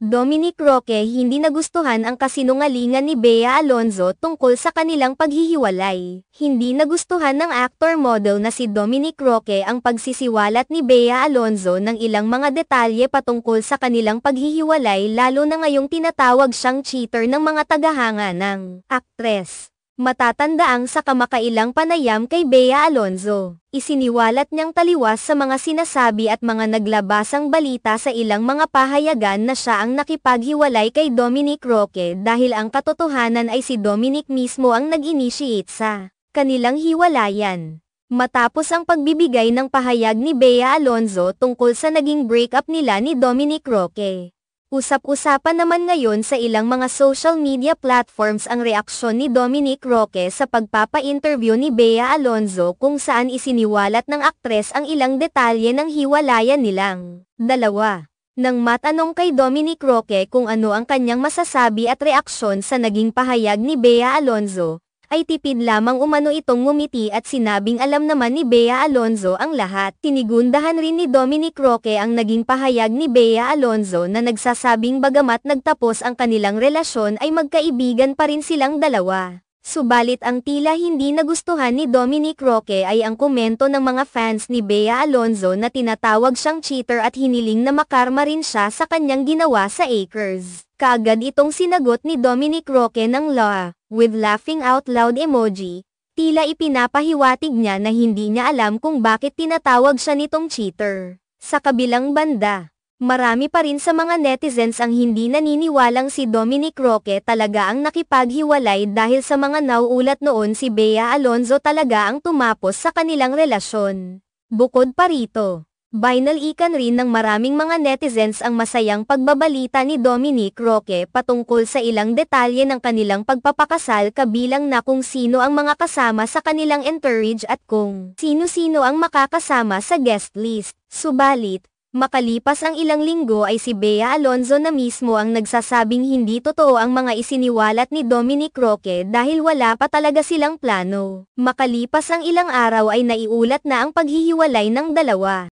Dominic Roque hindi nagustuhan ang kasinungalingan ni Bea Alonzo tungkol sa kanilang paghihiwalay. Hindi nagustuhan ng actor-model na si Dominic Roque ang pagsisiwalat ni Bea Alonzo ng ilang mga detalye patungkol sa kanilang paghihiwalay lalo na ngayong tinatawag siyang cheater ng mga tagahanga ng aktres. Matatandaang sa kamakailang panayam kay Bea Alonzo, isiniwalat niyang taliwas sa mga sinasabi at mga naglabasang balita sa ilang mga pahayagan na siya ang nakipaghiwalay kay Dominic Roque dahil ang katotohanan ay si Dominic mismo ang nag-initiate sa kanilang hiwalayan. Matapos ang pagbibigay ng pahayag ni Bea Alonzo tungkol sa naging breakup nila ni Dominic Roque, usap-usapan naman ngayon sa ilang mga social media platforms ang reaksyon ni Dominic Roque sa pagpapa-interview ni Bea Alonzo kung saan isiniwalat ng aktres ang ilang detalye ng hiwalayan nilang dalawa. Nang matanong kay Dominic Roque kung ano ang kanyang masasabi at reaksyon sa naging pahayag ni Bea Alonzo, ay tipid lamang umano itong ngumiti at sinabing alam naman ni Bea Alonzo ang lahat. Tinigundahan rin ni Dominic Roque ang naging pahayag ni Bea Alonzo na nagsasabing bagamat nagtapos ang kanilang relasyon ay magkaibigan pa rin silang dalawa. Subalit ang tila hindi nagustuhan ni Dominic Roque ay ang komento ng mga fans ni Bea Alonzo na tinatawag siyang cheater at hiniling na makarma rin siya sa kanyang ginawa sa Akers. Kaagad itong sinagot ni Dominic Roque ng law, with laughing out loud emoji, tila ipinapahiwatig niya na hindi niya alam kung bakit tinatawag siya nitong cheater. Sa kabilang banda, marami pa rin sa mga netizens ang hindi naniniwalang si Dominic Roque talaga ang nakipaghiwalay dahil sa mga nauulat noon si Bea Alonzo talaga ang tumapos sa kanilang relasyon. Bukod pa rito, binalikan rin ng maraming mga netizens ang masayang pagbabalita ni Dominic Roque patungkol sa ilang detalye ng kanilang pagpapakasal kabilang na kung sino ang mga kasama sa kanilang entourage at kung sino-sino ang makakasama sa guest list. Subalit, makalipas ang ilang linggo ay si Bea Alonzo na mismo ang nagsasabing hindi totoo ang mga isiniwalat ni Dominic Roque dahil wala pa talaga silang plano. Makalipas ang ilang araw ay naiulat na ang paghihiwalay ng dalawa.